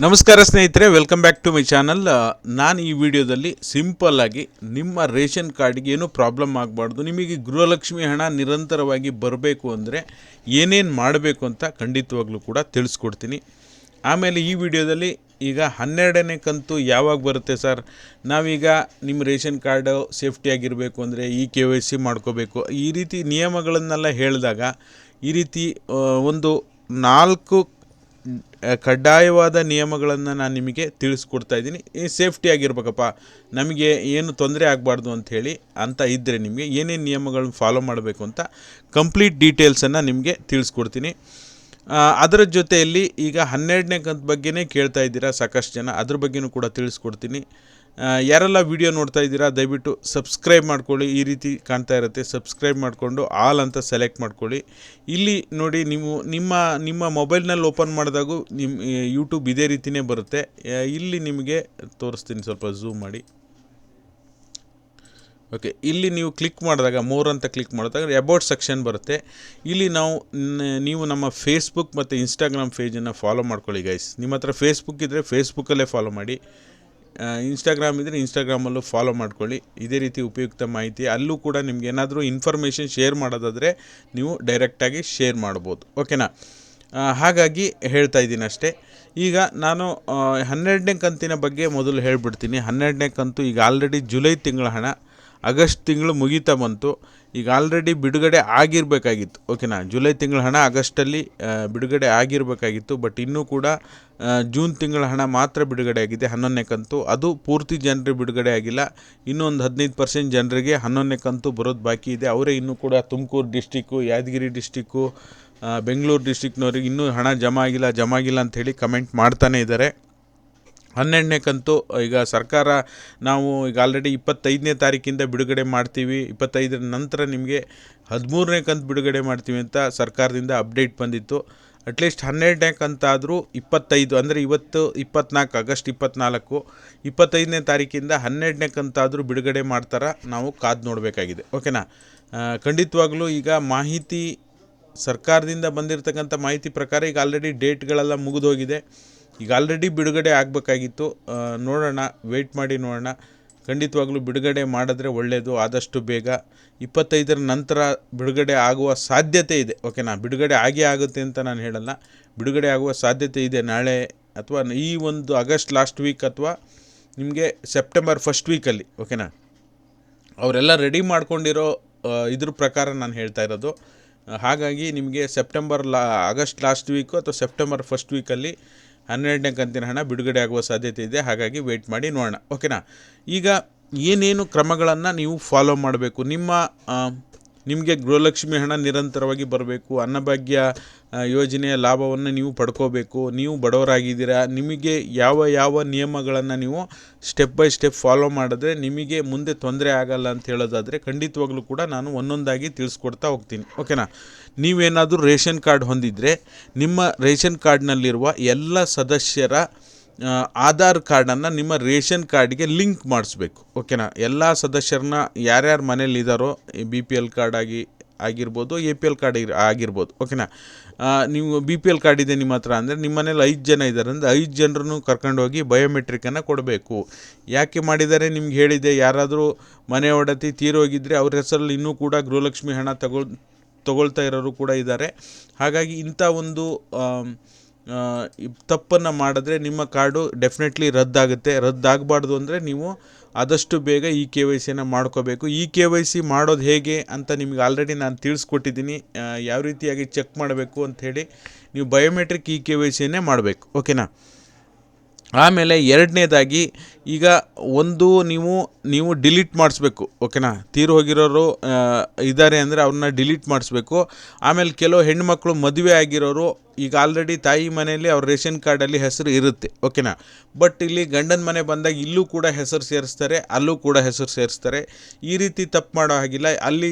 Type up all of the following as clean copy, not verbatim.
ನಮಸ್ಕಾರ ಸ್ನೇಹಿತರೆ, welcome back to my channel. ನಾನು ಈ ವಿಡಿಯೋದಲ್ಲಿ ಸಿಂಪಲ್ಲಾಗಿ ನಿಮ್ಮ ರೇಷನ್ ಕಾರ್ಡ್ಗೆ ಏನೂ ಪ್ರಾಬ್ಲಮ್ ಆಗಬಾರ್ದು, ನಿಮಗೆ ಗೃಹಲಕ್ಷ್ಮಿ ಹಣ ನಿರಂತರವಾಗಿ ಬರಬೇಕು ಅಂದರೆ ಏನೇನು ಮಾಡಬೇಕು ಅಂತ ಖಂಡಿತವಾಗ್ಲೂ ಕೂಡ ತಿಳಿಸ್ಕೊಡ್ತೀನಿ. ಆಮೇಲೆ ಈ ವಿಡಿಯೋದಲ್ಲಿ ಈಗ 12ನೇ ಕಂತು ಯಾವಾಗ ಬರುತ್ತೆ ಸರ್, ನಾವೀಗ ನಿಮ್ಮ ರೇಷನ್ ಕಾರ್ಡು ಸೇಫ್ಟಿಯಾಗಿರಬೇಕು ಅಂದರೆ KYC ಮಾಡ್ಕೋಬೇಕು, ಈ ರೀತಿ ನಿಯಮಗಳನ್ನೆಲ್ಲ ಹೇಳಿದಾಗ ಈ ರೀತಿ ಒಂದು 4 ಕಡ್ಡಾಯವಾದ ನಿಯಮಗಳನ್ನು ನಾನು ನಿಮಗೆ ತಿಳಿಸ್ಕೊಡ್ತಾ ಇದ್ದೀನಿ. ಸೇಫ್ಟಿಯಾಗಿರ್ಬೇಕಪ್ಪ, ನಮಗೆ ಏನು ತೊಂದರೆ ಆಗಬಾರ್ದು ಅಂಥೇಳಿ ಅಂತ ಇದ್ದರೆ ನಿಮಗೆ ಏನೇನು ನಿಯಮಗಳನ್ನ ಫಾಲೋ ಮಾಡಬೇಕು ಅಂತ ಕಂಪ್ಲೀಟ್ ಡೀಟೇಲ್ಸನ್ನು ನಿಮಗೆ ತಿಳಿಸ್ಕೊಡ್ತೀನಿ. ಅದರ ಜೊತೆಯಲ್ಲಿ ಈಗ 12ನೇ ಕಂತು ಬಗ್ಗೆನೇ ಕೇಳ್ತಾ ಇದ್ದೀರಾ ಸಾಕಷ್ಟು ಜನ, ಅದ್ರ ಬಗ್ಗೆನೂ ಕೂಡ ತಿಳಿಸ್ಕೊಡ್ತೀನಿ. ಯಾರೆಲ್ಲ ವಿಡಿಯೋ ನೋಡ್ತಾ ಇದ್ದೀರಾ ದಯವಿಟ್ಟು ಸಬ್ಸ್ಕ್ರೈಬ್ ಮಾಡ್ಕೊಳ್ಳಿ. ಈ ರೀತಿ ಕಾಣ್ತಾ ಇರುತ್ತೆ, ಸಬ್ಸ್ಕ್ರೈಬ್ ಮಾಡಿಕೊಂಡು ಆಲ್ ಅಂತ ಸೆಲೆಕ್ಟ್ ಮಾಡ್ಕೊಳ್ಳಿ. ಇಲ್ಲಿ ನೋಡಿ, ನೀವು ನಿಮ್ಮ ಮೊಬೈಲ್ನಲ್ಲಿ ಓಪನ್ ಮಾಡಿದಾಗೂ ನಿಮ್ಮ ಯೂಟ್ಯೂಬ್ ಇದೇ ರೀತಿಯೇ ಬರುತ್ತೆ. ಇಲ್ಲಿ ನಿಮಗೆ ತೋರಿಸ್ತೀನಿ, ಸ್ವಲ್ಪ ಝೂಮ್ ಮಾಡಿ. ಓಕೆ, ಇಲ್ಲಿ ನೀವು ಕ್ಲಿಕ್ ಮಾಡಿದಾಗ ಮೋರ್ ಅಂತ ಕ್ಲಿಕ್ ಮಾಡಿದಾಗ ಅಬೌಟ್ ಸೆಕ್ಷನ್ ಬರುತ್ತೆ. ಇಲ್ಲಿ ನೀವು ನಮ್ಮ ಫೇಸ್ಬುಕ್ ಮತ್ತು ಇನ್ಸ್ಟಾಗ್ರಾಮ್ ಪೇಜನ್ನು ಫಾಲೋ ಮಾಡ್ಕೊಳ್ಳಿ ಗೈಸ್. ನಿಮ್ಮ ಹತ್ರ ಫೇಸ್ಬುಕ್ ಇದ್ದರೆ ಫೇಸ್ಬುಕ್ಕಲ್ಲೇ ಫಾಲೋ ಮಾಡಿ, ಇನ್ಸ್ಟಾಗ್ರಾಮ್ ಇದ್ದರೆ ಇನ್ಸ್ಟಾಗ್ರಾಮಲ್ಲೂ ಫಾಲೋ ಮಾಡ್ಕೊಳ್ಳಿ. ಇದೇ ರೀತಿ ಉಪಯುಕ್ತ ಮಾಹಿತಿ ಅಲ್ಲೂ ಕೂಡ ನಿಮ್ಗೆ ಏನಾದರೂ ಇನ್ಫಾರ್ಮೇಷನ್ ಶೇರ್ ಮಾಡೋದಾದರೆ ನೀವು ಡೈರೆಕ್ಟಾಗಿ ಶೇರ್ ಮಾಡ್ಬೋದು. ಓಕೆನಾ? ಹಾಗಾಗಿ ಹೇಳ್ತಾ ಇದ್ದೀನಿ ಅಷ್ಟೇ. ಈಗ ನಾನು 12ನೇ ಕಂತಿನ ಬಗ್ಗೆ ಮೊದಲು ಹೇಳಿಬಿಡ್ತೀನಿ. 12ನೇ ಕಂತು ಈಗ ಆಲ್ರೆಡಿ ಜುಲೈ ತಿಂಗಳ ಹಣ ಆಗಸ್ಟ್ ತಿಂಗಳು ಮುಗೀತಾ ಬಂತು. ಈಗ ಆಲ್ರೆಡಿ ಬಿಡುಗಡೆ ಆಗಿರಬೇಕಾಗಿತ್ತು. ಓಕೆನಾ? ಜುಲೈ ತಿಂಗಳ ಹಣ ಆಗಸ್ಟಲ್ಲಿ ಬಿಡುಗಡೆ ಆಗಿರಬೇಕಾಗಿತ್ತು, ಬಟ್ ಇನ್ನೂ ಕೂಡ ಜೂನ್ ತಿಂಗಳ ಹಣ ಮಾತ್ರ ಬಿಡುಗಡೆ ಆಗಿದೆ 11ನೇ ಕಂತು. ಅದು ಪೂರ್ತಿ ಜನರಿಗೆ ಬಿಡುಗಡೆ ಆಗಿಲ್ಲ. ಇನ್ನೂ ಒಂದು 15% ಜನರಿಗೆ 11ನೇ ಕಂತು ಬರೋದು ಬಾಕಿ ಇದೆ. ಅವರೇ ಇನ್ನೂ ಕೂಡ ತುಮಕೂರು ಡಿಸ್ಟಿಕ್ಕು, ಯಾದಗಿರಿ ಡಿಸ್ಟಿಕ್ಕು, ಬೆಂಗಳೂರು ಡಿಸ್ಟಿಕ್ನವ್ರಿಗೆ ಇನ್ನೂ ಹಣ ಜಮಾ ಆಗಿಲ್ಲ ಅಂಥೇಳಿ ಕಮೆಂಟ್ ಮಾಡ್ತಾನೇ ಇದ್ದಾರೆ. 12ನೇ ಕಂತು ಈಗ ಸರ್ಕಾರ ನಾವು ಈಗ ಆಲ್ರೆಡಿ 25ನೇ ತಾರೀಕಿಂದ ಬಿಡುಗಡೆ ಮಾಡ್ತೀವಿ, 25ರ ನಂತರ ನಿಮಗೆ 13ನೇ ಕಂತು ಬಿಡುಗಡೆ ಮಾಡ್ತೀವಿ ಅಂತ ಸರ್ಕಾರದಿಂದ ಅಪ್ಡೇಟ್ ಬಂದಿತ್ತು. ಅಟ್ಲೀಸ್ಟ್ 12ನೇ ಕಂತಾದರೂ 25 ಅಂದರೆ ಇವತ್ತು 24 ಆಗಸ್ಟ್ 24, 25ನೇ ತಾರೀಕಿಂದ 12ನೇ ಕಂತಾದರೂ ಬಿಡುಗಡೆ ಮಾಡ್ತಾರ, ನಾವು ಕಾದು ನೋಡಬೇಕಾಗಿದೆ. ಓಕೆನಾ? ಖಂಡಿತವಾಗ್ಲೂ ಈಗ ಮಾಹಿತಿ ಸರ್ಕಾರದಿಂದ ಬಂದಿರತಕ್ಕಂಥ ಮಾಹಿತಿ ಪ್ರಕಾರ ಈಗ ಆಲ್ರೆಡಿ ಡೇಟ್ಗಳೆಲ್ಲ ಮುಗಿದೋಗಿದೆ. ಈಗ ಆಲ್ರೆಡಿ ಬಿಡುಗಡೆ ಆಗಬೇಕಾಗಿತ್ತು. ನೋಡೋಣ, ವೆಯ್ಟ್ ಮಾಡಿ ನೋಡೋಣ. ಖಂಡಿತವಾಗ್ಲೂ ಬಿಡುಗಡೆ ಮಾಡಿದ್ರೆ ಒಳ್ಳೆಯದು, ಆದಷ್ಟು ಬೇಗ. 25ರ ನಂತರ ಬಿಡುಗಡೆ ಆಗುವ ಸಾಧ್ಯತೆ ಇದೆ. ಓಕೆನಾ? ಬಿಡುಗಡೆ ಆಗುತ್ತೆ ಅಂತ ನಾನು ಹೇಳಲ್ಲ, ಬಿಡುಗಡೆ ಆಗುವ ಸಾಧ್ಯತೆ ಇದೆ. ನಾಳೆ ಅಥವಾ ಈ ಒಂದು ಆಗಸ್ಟ್ ಲಾಸ್ಟ್ ವೀಕ್ ಅಥವಾ ನಿಮಗೆ ಸೆಪ್ಟೆಂಬರ್ ಫಸ್ಟ್ ವೀಕಲ್ಲಿ. ಓಕೆನಾ? ಅವರೆಲ್ಲ ರೆಡಿ ಮಾಡ್ಕೊಂಡಿರೋ ಇದ್ರ ಪ್ರಕಾರ ನಾನು ಹೇಳ್ತಾ ಇರೋದು. ಹಾಗಾಗಿ ನಿಮಗೆ ಆಗಸ್ಟ್ ಲಾಸ್ಟ್ ವೀಕು ಅಥವಾ ಸೆಪ್ಟೆಂಬರ್ ಫಸ್ಟ್ ವೀಕಲ್ಲಿ 12ನೇ ಕಂತಿನ ಹಣ ಬಿಡುಗಡೆ ಆಗುವ ಸಾಧ್ಯತೆ ಇದೆ. ಹಾಗಾಗಿ ವೆಯ್ಟ್ ಮಾಡಿ ನೋಡೋಣ. ಓಕೆನಾ? ಈಗ ಏನೇನು ಕ್ರಮಗಳನ್ನು ನೀವು ಫಾಲೋ ಮಾಡಬೇಕು, ನಿಮಗೆ ಗೃಹಲಕ್ಷ್ಮಿ ಹಣ ನಿರಂತರವಾಗಿ ಬರಬೇಕು, ಅನ್ನಭಾಗ್ಯ ಯೋಜನೆಯ ಲಾಭವನ್ನು ನೀವು ಪಡ್ಕೋಬೇಕು, ನೀವು ಬಡವರಾಗಿದ್ದೀರಾ, ನಿಮಗೆ ಯಾವ ನಿಯಮಗಳನ್ನು ನೀವು ಸ್ಟೆಪ್ ಬೈ ಸ್ಟೆಪ್ ಫಾಲೋ ಮಾಡಿದ್ರೆ ನಿಮಗೆ ಮುಂದೆ ತೊಂದರೆ ಆಗಲ್ಲ ಅಂತ ಹೇಳೋದಾದರೆ ಖಂಡಿತವಾಗ್ಲೂ ಕೂಡ ನಾನು ಒಂದೊಂದಾಗಿ ತಿಳಿಸ್ಕೊಡ್ತಾ ಹೋಗ್ತೀನಿ. ಓಕೆನಾ? ನೀವೇನಾದರೂ ರೇಷನ್ ಕಾರ್ಡ್ ಹೊಂದಿದರೆ ನಿಮ್ಮ ರೇಷನ್ ಕಾರ್ಡ್ನಲ್ಲಿರುವ ಎಲ್ಲ ಸದಸ್ಯರ ಆಧಾರ್ ಕಾರ್ಡನ್ನು ನಿಮ್ಮ ರೇಷನ್ ಕಾರ್ಡ್ಗೆ ಲಿಂಕ್ ಮಾಡಿಸ್ಬೇಕು. ಓಕೆನಾ? ಎಲ್ಲ ಸದಸ್ಯರನ್ನ ಯಾರ್ಯಾರು ಮನೇಲಿದ್ದಾರೋ, BPL ಕಾರ್ಡ್ ಆಗಿರ್ಬೋದು, APL ಕಾರ್ಡ್ ಆಗಿರ್ಬೋದು. ಓಕೆನಾ? ನೀವು BPL ಕಾರ್ಡ್ ಇದೆ ನಿಮ್ಮ ಹತ್ರ ಅಂದರೆ ನಿಮ್ಮ ಮನೇಲಿ 5 ಜನ ಇದ್ದಾರೆ ಅಂದರೆ 5 ಜನರನ್ನು ಕರ್ಕೊಂಡೋಗಿ ಬಯೋಮೆಟ್ರಿಕನ್ನು ಕೊಡಬೇಕು. ಯಾಕೆ ಮಾಡಿದ್ದಾರೆ ನಿಮ್ಗೆ ಹೇಳಿದೆ. ಯಾರಾದರೂ ಮನೆ ಒಡತಿ ತೀರೋಗಿದ್ದರೆ ಅವ್ರ ಹೆಸರಲ್ಲಿ ಇನ್ನೂ ಕೂಡ ಗೃಹಲಕ್ಷ್ಮಿ ಹಣ ತಗೊಳ್ತಾ ಇರೋರು ಕೂಡ ಇದ್ದಾರೆ. ಹಾಗಾಗಿ ಇಂಥ ಒಂದು ತಪ್ಪನ್ನು ಮಾಡಿದ್ರೆ ನಿಮ್ಮ ಕಾರ್ಡು ಡೆಫಿನೆಟ್ಲಿ ರದ್ದಾಗುತ್ತೆ. ರದ್ದಾಗಬಾರ್ದು ಅಂದರೆ ನೀವು ಆದಷ್ಟು ಬೇಗ KYCನ ಮಾಡ್ಕೋಬೇಕು. KYC ಮಾಡೋದು ಹೇಗೆ ಅಂತ ನಿಮಗೆ ಆಲ್ರೆಡಿ ನಾನು ತಿಳಿಸ್ಕೊಟ್ಟಿದ್ದೀನಿ, ಯಾವ ರೀತಿಯಾಗಿ ಚೆಕ್ ಮಾಡಬೇಕು ಅಂಥೇಳಿ. ನೀವು ಬಯೋಮೆಟ್ರಿಕ್ KYCನೇ ಮಾಡಬೇಕು. ಓಕೆನಾ? ಆಮೇಲೆ ಎರಡನೇದಾಗಿ ಈಗ ನೀವು ಡಿಲೀಟ್ ಮಾಡಿಸ್ಬೇಕು. ಓಕೆನಾ? ತೀರು ಹೋಗಿರೋರು ಇದ್ದಾರೆ ಅಂದರೆ ಅವ್ರನ್ನ ಡಿಲೀಟ್ ಮಾಡಿಸ್ಬೇಕು. ಆಮೇಲೆ ಕೆಲವು ಹೆಣ್ಮಕ್ಳು ಮದುವೆ ಆಗಿರೋರು ಈಗ ಆಲ್ರೆಡಿ ತಾಯಿ ಮನೆಯಲ್ಲಿ ಅವ್ರ ರೇಷನ್ ಕಾರ್ಡಲ್ಲಿ ಹೆಸರು ಇರುತ್ತೆ. ಓಕೆನಾ? ಬಟ್ ಇಲ್ಲಿ ಗಂಡನ ಮನೆ ಬಂದಾಗ ಇಲ್ಲೂ ಕೂಡ ಹೆಸರು ಸೇರಿಸ್ತಾರೆ, ಅಲ್ಲೂ ಕೂಡ ಹೆಸರು ಸೇರಿಸ್ತಾರೆ. ಈ ರೀತಿ ತಪ್ಪು ಮಾಡೋ ಹಾಗಿಲ್ಲ. ಅಲ್ಲಿ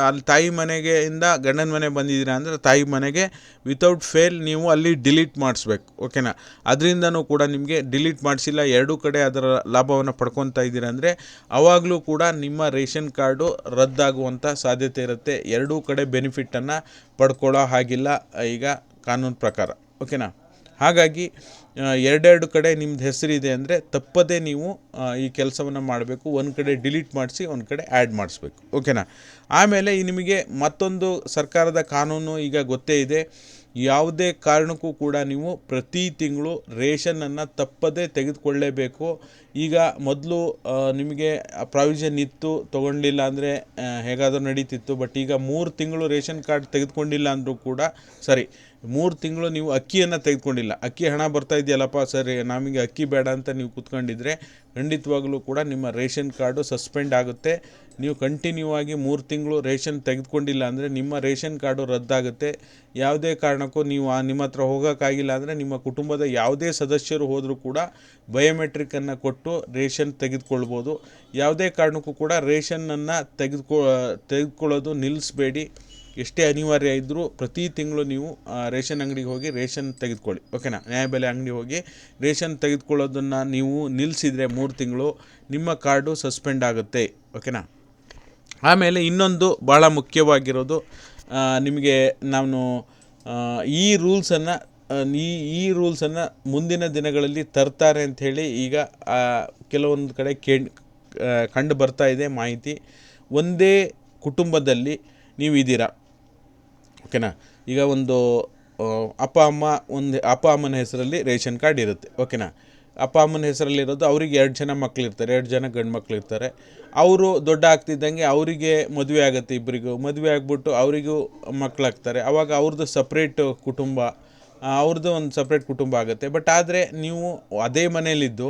ಅಲ್ಲಿ ತಾಯಿ ಮನೆಗೆಯಿಂದ ಗಂಡನ ಮನೆ ಬಂದಿದ್ದೀರಾ ಅಂದರೆ ತಾಯಿ ಮನೆಗೆ ವಿತೌಟ್ ಫೇಲ್ ನೀವು ಅಲ್ಲಿ ಡಿಲೀಟ್ ಮಾಡಿಸ್ಬೇಕು. ಓಕೆನಾ? ಅದರಿಂದನೂ ಕೂಡ ನಿಮಗೆ ಡಿಲೀಟ್ ಮಾಡಿಸಿಲ್ಲ, ಎರಡೂ ಕಡೆ ಅದರ ಲಾಭವನ್ನು ಪಡ್ಕೊತಾ ಇದ್ದೀರಾ ಅಂದರೆ ಆವಾಗಲೂ ಕೂಡ ನಿಮ್ಮ ರೇಷನ್ ಕಾರ್ಡು ರದ್ದಾಗುವಂಥ ಸಾಧ್ಯತೆ ಇರುತ್ತೆ. ಎರಡೂ ಕಡೆ ಬೆನಿಫಿಟನ್ನು ಪಡ್ಕೊಳ್ಳೋ ಹಾಗಿಲ್ಲ ಈಗ ಕಾನೂನು ಪ್ರಕಾರ. ಓಕೆನಾ? ಹಾಗಾಗಿ ಎರಡೆರಡು ಕಡೆ ನಿಮ್ಮದು ಹೆಸರಿದೆ ಅಂದರೆ ತಪ್ಪದೇ ನೀವು ಈ ಕೆಲಸವನ್ನು ಮಾಡಬೇಕು. ಒಂದು ಕಡೆ ಡಿಲೀಟ್ ಮಾಡಿಸಿ, ಒಂದು ಕಡೆ ಆ್ಯಡ್ ಮಾಡಿಸ್ಬೇಕು. ಓಕೆನಾ. ಆಮೇಲೆ ನಿಮಗೆ ಮತ್ತೊಂದು ಸರ್ಕಾರದ ಕಾನೂನು ಈಗ ಗೊತ್ತೇ ಇದೆ. ಯಾವುದೇ ಕಾರಣಕ್ಕೂ ಕೂಡ ನೀವು ಪ್ರತಿ ತಿಂಗಳು ರೇಷನನ್ನು ತಪ್ಪದೇ ತೆಗೆದುಕೊಳ್ಳೇಬೇಕು. ಈಗ ಮೊದಲು ನಿಮಗೆ ಪ್ರಾವಿಷನ್ ಇತ್ತು, ತೊಗೊಂಡಿಲ್ಲ ಅಂದರೆ ಹೇಗಾದರೂ ನಡೀತಿತ್ತು. ಬಟ್ ಈಗ 3 ತಿಂಗಳು ರೇಷನ್ ಕಾರ್ಡ್ ತೆಗೆದುಕೊಂಡಿಲ್ಲ ಅಂದರೂ ಕೂಡ ಸರಿ, 3 ತಿಂಗಳು ನೀವು ಅಕ್ಕಿಯನ್ನು ತೆಗೆದುಕೊಂಡಿಲ್ಲ, ಅಕ್ಕಿ ಹಣ ಬರ್ತಾ ಇದೆಯಲ್ಲಪ್ಪ ಸರಿ, ನಮಗೆ ಅಕ್ಕಿ ಬೇಡ ಅಂತ ನೀವು ಕೂತ್ಕೊಂಡಿದ್ರೆ ಖಂಡಿತವಾಗಲೂ ಕೂಡ ನಿಮ್ಮ ರೇಷನ್ ಕಾರ್ಡು ಸಸ್ಪೆಂಡ್ ಆಗುತ್ತೆ. ನೀವು ಕಂಟಿನ್ಯೂ ಆಗಿ 3 ತಿಂಗಳು ರೇಷನ್ ತೆಗೆದುಕೊಂಡಿಲ್ಲ ಅಂದರೆ ನಿಮ್ಮ ರೇಷನ್ ಕಾರ್ಡು ರದ್ದಾಗುತ್ತೆ. ಯಾವುದೇ ಕಾರಣಕ್ಕೂ ನೀವು ನಿಮ್ಮ ಹತ್ರ ಹೋಗೋಕ್ಕಾಗಿಲ್ಲ ಅಂದರೆ ನಿಮ್ಮ ಕುಟುಂಬದ ಯಾವುದೇ ಸದಸ್ಯರು ಹೋದರೂ ಕೂಡ ಬಯೋಮೆಟ್ರಿಕನ್ನು ಕೊಟ್ಟು ರೇಷನ್ ತೆಗೆದುಕೊಳ್ಬೋದು. ಯಾವುದೇ ಕಾರಣಕ್ಕೂ ಕೂಡ ರೇಷನ್ನನ್ನು ತೆಗೆದುಕೊಳ್ಳೋದು ನಿಲ್ಲಿಸಬೇಡಿ. ಎಷ್ಟೇ ಅನಿವಾರ್ಯ ಇದ್ದರೂ ಪ್ರತಿ ತಿಂಗಳು ನೀವು ರೇಷನ್ ಅಂಗಡಿಗೆ ಹೋಗಿ ರೇಷನ್ ತೆಗೆದುಕೊಳ್ಳಿ. ಓಕೆನಾ. ನ್ಯಾಯಬೆಲೆ ಅಂಗಡಿ ಹೋಗಿ ರೇಷನ್ ತೆಗೆದುಕೊಳ್ಳೋದನ್ನು ನೀವು ನಿಲ್ಲಿಸಿದರೆ 3 ತಿಂಗಳು ನಿಮ್ಮ ಕಾರ್ಡು ಸಸ್ಪೆಂಡ್ ಆಗುತ್ತೆ. ಓಕೆನಾ. ಆಮೇಲೆ ಇನ್ನೊಂದು ಭಾಳ ಮುಖ್ಯವಾಗಿರೋದು, ನಿಮಗೆ ನಾನು ಈ ರೂಲ್ಸನ್ನು ಮುಂದಿನ ದಿನಗಳಲ್ಲಿ ತರ್ತಾರೆ ಅಂಥೇಳಿ ಈಗ ಕೆಲವೊಂದು ಕಡೆ ಕಂಡು ಬರ್ತಾ ಇದೆ ಮಾಹಿತಿ. ಒಂದೇ ಕುಟುಂಬದಲ್ಲಿ ನೀವು ಇದ್ದೀರಾ. ಓಕೆನಾ. ಈಗ ಒಂದು ಅಪ್ಪ ಅಮ್ಮನ ಹೆಸರಲ್ಲಿ ರೇಷನ್ ಕಾರ್ಡ್ ಇರುತ್ತೆ. ಓಕೆನಾ. ಅಪ್ಪ ಅಮ್ಮನ ಹೆಸರಲ್ಲಿರೋದು, ಅವರಿಗೆ 2 ಜನ ಮಕ್ಕಳಿರ್ತಾರೆ, 2 ಜನ ಗಂಡು ಮಕ್ಕಳಿರ್ತಾರೆ. ಅವರು ದೊಡ್ಡ ಆಗ್ತಿದ್ದಂಗೆ ಅವರಿಗೆ ಮದುವೆ ಆಗುತ್ತೆ, ಇಬ್ಬರಿಗೂ ಮದುವೆ ಆಗಿಬಿಟ್ಟು ಅವರಿಗೂ ಮಕ್ಕಳಾಗ್ತಾರೆ. ಆವಾಗ ಅವ್ರದ್ದು ಸಪ್ರೇಟ್ ಕುಟುಂಬ, ಅವ್ರದ್ದು ಒಂದು ಸಪ್ರೇಟ್ ಕುಟುಂಬ ಆಗುತ್ತೆ. ಬಟ್ ಆದರೆ ನೀವು ಅದೇ ಮನೇಲಿದ್ದು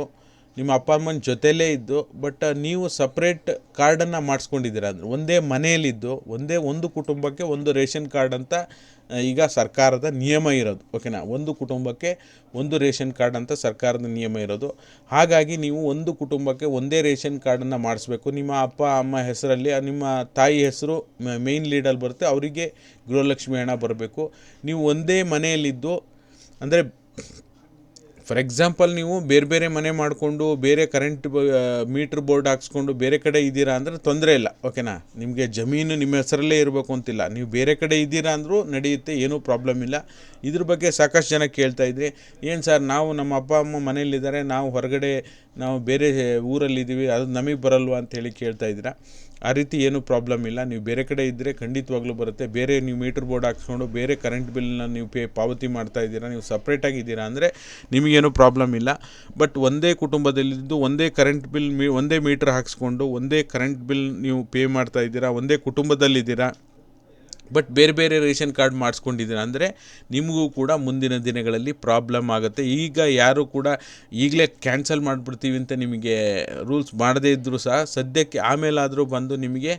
ನಿಮ್ಮ ಅಪ್ಪ ಅಮ್ಮನ ಜೊತೆಯಲ್ಲೇ ಇದ್ದು ಬಟ್ ನೀವು ಸಪ್ರೇಟ್ ಕಾರ್ಡನ್ನು ಮಾಡಿಸ್ಕೊಂಡಿದ್ದೀರ ಅಂದರೆ ಒಂದೇ ಮನೆಯಲ್ಲಿದ್ದು ಒಂದು ಕುಟುಂಬಕ್ಕೆ ಒಂದು ರೇಷನ್ ಕಾರ್ಡ್ ಅಂತ ಈಗ ಸರ್ಕಾರದ ನಿಯಮ ಇರೋದು. ಓಕೆನಾ. ಒಂದು ಕುಟುಂಬಕ್ಕೆ ಒಂದು ರೇಷನ್ ಕಾರ್ಡ್ ಅಂತ ಸರ್ಕಾರದ ನಿಯಮ ಇರೋದು. ಹಾಗಾಗಿ ನೀವು ಒಂದು ಕುಟುಂಬಕ್ಕೆ ಒಂದೇ ರೇಷನ್ ಕಾರ್ಡನ್ನು ಮಾಡಿಸ್ಬೇಕು. ನಿಮ್ಮ ಅಪ್ಪ ಅಮ್ಮ ಹೆಸರಲ್ಲಿ ನಿಮ್ಮ ತಾಯಿ ಹೆಸರು ಮೇಯ್ನ್ ಲೀಡಲ್ಲಿ ಬರುತ್ತೆ, ಅವರಿಗೆ ಗೃಹಲಕ್ಷ್ಮಿ ಹಣ ಬರಬೇಕು. ನೀವು ಒಂದೇ ಮನೆಯಲ್ಲಿದ್ದು ಅಂದರೆ ಫಾರ್ ಎಕ್ಸಾಂಪಲ್ ನೀವು ಬೇರೆ ಮನೆ ಮಾಡಿಕೊಂಡು ಬೇರೆ ಕರೆಂಟ್ ಮೀಟ್ರ್ ಬೋರ್ಡ್ ಹಾಕ್ಸ್ಕೊಂಡು ಬೇರೆ ಕಡೆ ಇದ್ದೀರಾ ಅಂದರೆ ತೊಂದರೆ ಇಲ್ಲ. ಓಕೆನಾ. ನಿಮಗೆ ಜಮೀನು ನಿಮ್ಮ ಹೆಸರಲ್ಲೇ ಇರಬೇಕು ಅಂತಿಲ್ಲ, ನೀವು ಬೇರೆ ಕಡೆ ಇದ್ದೀರಾ ಅಂದರೂ ನಡೆಯುತ್ತೆ, ಏನೂ ಪ್ರಾಬ್ಲಮ್ ಇಲ್ಲ. ಇದ್ರ ಬಗ್ಗೆ ಸಾಕಷ್ಟು ಜನ ಕೇಳ್ತಾಯಿದ್ರಿ, ಏನು ಸರ್ ನಾವು ನಮ್ಮ ಅಪ್ಪ ಅಮ್ಮ ಮನೇಲಿದ್ದಾರೆ, ನಾವು ಬೇರೆ ಊರಲ್ಲಿದ್ದೀವಿ, ಅದು ನಮಗೆ ಬರಲ್ವ ಅಂಥೇಳಿ ಕೇಳ್ತಾಯಿದ್ದೀರಾ. ಆ ರೀತಿ ಏನೂ ಪ್ರಾಬ್ಲಮ್ ಇಲ್ಲ. ನೀವು ಬೇರೆ ಕಡೆ ಇದ್ದರೆ ಖಂಡಿತವಾಗ್ಲೂ ಬರುತ್ತೆ. ಬೇರೆ ನೀವು ಮೀಟ್ರ್ ಬೋರ್ಡ್ ಹಾಕ್ಸ್ಕೊಂಡು ಬೇರೆ ಕರೆಂಟ್ ಬಿಲ್ನ ನೀವು ಪಾವತಿ ಮಾಡ್ತಾ ಇದ್ದೀರಾ, ನೀವು ಸಪ್ರೇಟಾಗಿದ್ದೀರಾ ಅಂದರೆ ನಿಮಗೇನು ಪ್ರಾಬ್ಲಮ್ ಇಲ್ಲ. ಬಟ್ ಒಂದೇ ಕುಟುಂಬದಲ್ಲಿದ್ದು ಒಂದೇ ಕರೆಂಟ್ ಬಿಲ್ ಒಂದೇ ಮೀಟ್ರ್ ಹಾಕ್ಸ್ಕೊಂಡು ಒಂದೇ ಕರೆಂಟ್ ಬಿಲ್ ನೀವು ಪೇ ಮಾಡ್ತಾ ಇದ್ದೀರಾ, ಒಂದೇ ಕುಟುಂಬದಲ್ಲಿದ್ದೀರಾ, ಬಟ್ ಬೇರೆ ರೇಷನ್ ಕಾರ್ಡ್ ಮಾಡಿಸ್ಕೊಂಡಿದ್ದೀರಾ ಅಂದರೆ ನಿಮಗೂ ಕೂಡ ಮುಂದಿನ ದಿನಗಳಲ್ಲಿ ಪ್ರಾಬ್ಲಮ್ ಆಗುತ್ತೆ. ಈಗ ಯಾರು ಕೂಡ ಈಗಲೇ ಕ್ಯಾನ್ಸಲ್ ಮಾಡಿಬಿಡ್ತೀವಿ ಅಂತ ನಿಮಗೆ ರೂಲ್ಸ್ ಮಾಡದೇ ಇದ್ದರೂ ಸಹ ಸದ್ಯಕ್ಕೆ ಆಮೇಲಾದರೂ ಬಂದು ನಿಮಗೆ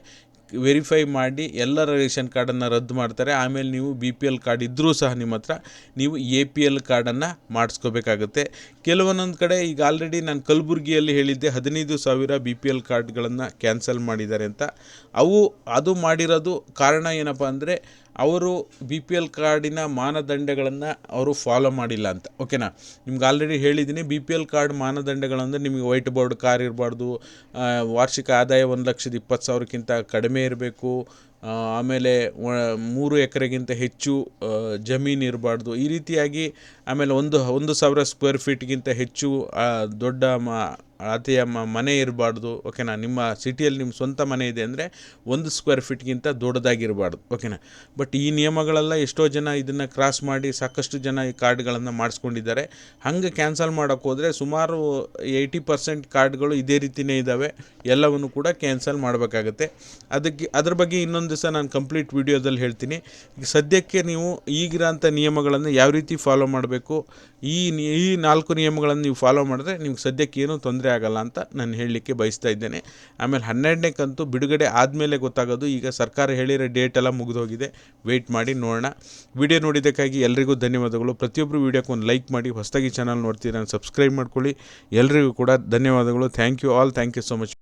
ವೆರಿಫೈ ಮಾಡಿ ಎಲ್ಲರ ರೇಷನ್ ಕಾರ್ಡನ್ನು ರದ್ದು ಮಾಡ್ತಾರೆ. ಆಮೇಲೆ ನೀವು BPL ಕಾರ್ಡ್ ಇದ್ದರೂ ಸಹ ನಿಮ್ಮ ಹತ್ರ ನೀವು APL ಕಾರ್ಡನ್ನು ಮಾಡಿಸ್ಕೋಬೇಕಾಗುತ್ತೆ. ಕೆಲವೊಂದೊಂದು ಕಡೆ ಈಗ ಆಲ್ರೆಡಿ ನಾನು ಕಲಬುರಗಿಯಲ್ಲಿ ಹೇಳಿದ್ದೆ 15,000 BPL ಕಾರ್ಡ್ಗಳನ್ನು ಕ್ಯಾನ್ಸಲ್ ಮಾಡಿದ್ದಾರೆ ಅಂತ. ಅದು ಮಾಡಿರೋದು ಕಾರಣ ಏನಪ್ಪ ಅಂದರೆ ಅವರು BPL ಕಾರ್ಡಿನ ಮಾನದಂಡಗಳನ್ನು ಅವರು ಫಾಲೋ ಮಾಡಿಲ್ಲ ಅಂತ. ಓಕೆನಾ. ನಿಮ್ಗೆ ಆಲ್ರೆಡಿ ಹೇಳಿದ್ದೀನಿ, BPL ಕಾರ್ಡ್ ಮಾನದಂಡಗಳಂದರೆ ನಿಮಗೆ ವೈಟ್ ಬೋರ್ಡ್ ಕಾರ್ ಇರಬಾರ್ದು, ವಾರ್ಷಿಕ ಆದಾಯ 1,20,000ಕ್ಕಿಂತ ಕಡಿಮೆ ಇರಬೇಕು, ಆಮೇಲೆ 3 ಎಕರೆಗಿಂತ ಹೆಚ್ಚು ಜಮೀನು ಇರಬಾರ್ದು, ಈ ರೀತಿಯಾಗಿ ಆಮೇಲೆ 1,000 ಸ್ಕ್ವೇರ್ ಫೀಟ್ಗಿಂತ ಹೆಚ್ಚು ದೊಡ್ಡ ಅಳತೆಯ ಮನೆ ಇರಬಾರ್ದು. ಓಕೆನಾ. ನಿಮ್ಮ ಸಿಟಿಯಲ್ಲಿ ನಿಮ್ಮ ಸ್ವಂತ ಮನೆ ಇದೆ ಅಂದರೆ 1 ಸ್ಕ್ವೇರ್ ಫೀಟ್ಗಿಂತ ದೊಡ್ಡದಾಗಿರಬಾರ್ದು. ಓಕೆನಾ. ಬಟ್ ಈ ನಿಯಮಗಳೆಲ್ಲ ಎಷ್ಟೋ ಜನ ಇದನ್ನು ಕ್ರಾಸ್ ಮಾಡಿ ಸಾಕಷ್ಟು ಜನ ಈ ಕಾರ್ಡ್ಗಳನ್ನು ಮಾಡಿಸ್ಕೊಂಡಿದ್ದಾರೆ. ಹಂಗೆ ಕ್ಯಾನ್ಸಲ್ ಮಾಡೋಕ್ಕೆ ಹೋದರೆ ಸುಮಾರು 80% ಕಾರ್ಡ್ಗಳು ಇದೇ ರೀತಿಯೇ ಇದ್ದಾವೆ, ಎಲ್ಲವನ್ನು ಕೂಡ ಕ್ಯಾನ್ಸಲ್ ಮಾಡಬೇಕಾಗತ್ತೆ. ಅದ್ರ ಬಗ್ಗೆ ಇನ್ನೊಂದು ದಿವಸ ನಾನು ಕಂಪ್ಲೀಟ್ ವಿಡಿಯೋದಲ್ಲಿ ಹೇಳ್ತೀನಿ. ಈಗ ಸದ್ಯಕ್ಕೆ ನೀವು ಈಗಿರೋಂಥ ನಿಯಮಗಳನ್ನು ಯಾವ ರೀತಿ ಫಾಲೋ ಮಾಡಬೇಕು, ಈ 4 ನಿಯಮಗಳನ್ನು ನೀವು ಫಾಲೋ ಮಾಡಿದ್ರೆ ನಿಮ್ಗೆ ಸದ್ಯಕ್ಕೆ ಏನೂ ತೊಂದರೆ ಆಗಲ್ಲ ಅಂತ ನಾನು ಹೇಳಲಿಕ್ಕೆ ಬಯಸ್ತಾ ಇದ್ದೇನೆ. ಆಮೇಲೆ 12ನೇ ಕಂತು ಬಿಡುಗಡೆ ಆದಮೇಲೆ ಗೊತ್ತಾಗೋದು. ಈಗ ಸರ್ಕಾರ ಹೇಳಿರೋ ಡೇಟ್ ಎಲ್ಲ ಮುಗಿದೋಗಿದೆ, ವೆಯ್ಟ್ ಮಾಡಿ ನೋಡೋಣ. ವಿಡಿಯೋ ನೋಡಿದ್ದಕ್ಕಾಗಿ ಎಲ್ರಿಗೂ ಧನ್ಯವಾದಗಳು. ಪ್ರತಿಯೊಬ್ಬರು ವಿಡಿಯೋಕ್ಕೆ ಒಂದು ಲೈಕ್ ಮಾಡಿ, ಹೊಸದಾಗಿ ಚಾನಲ್ ನೋಡ್ತೀರಾ ಸಬ್ಸ್ಕ್ರೈಬ್ ಮಾಡ್ಕೊಳ್ಳಿ. ಎಲ್ರಿಗೂ ಕೂಡ ಧನ್ಯವಾದಗಳು. Thank you all, thank you so much.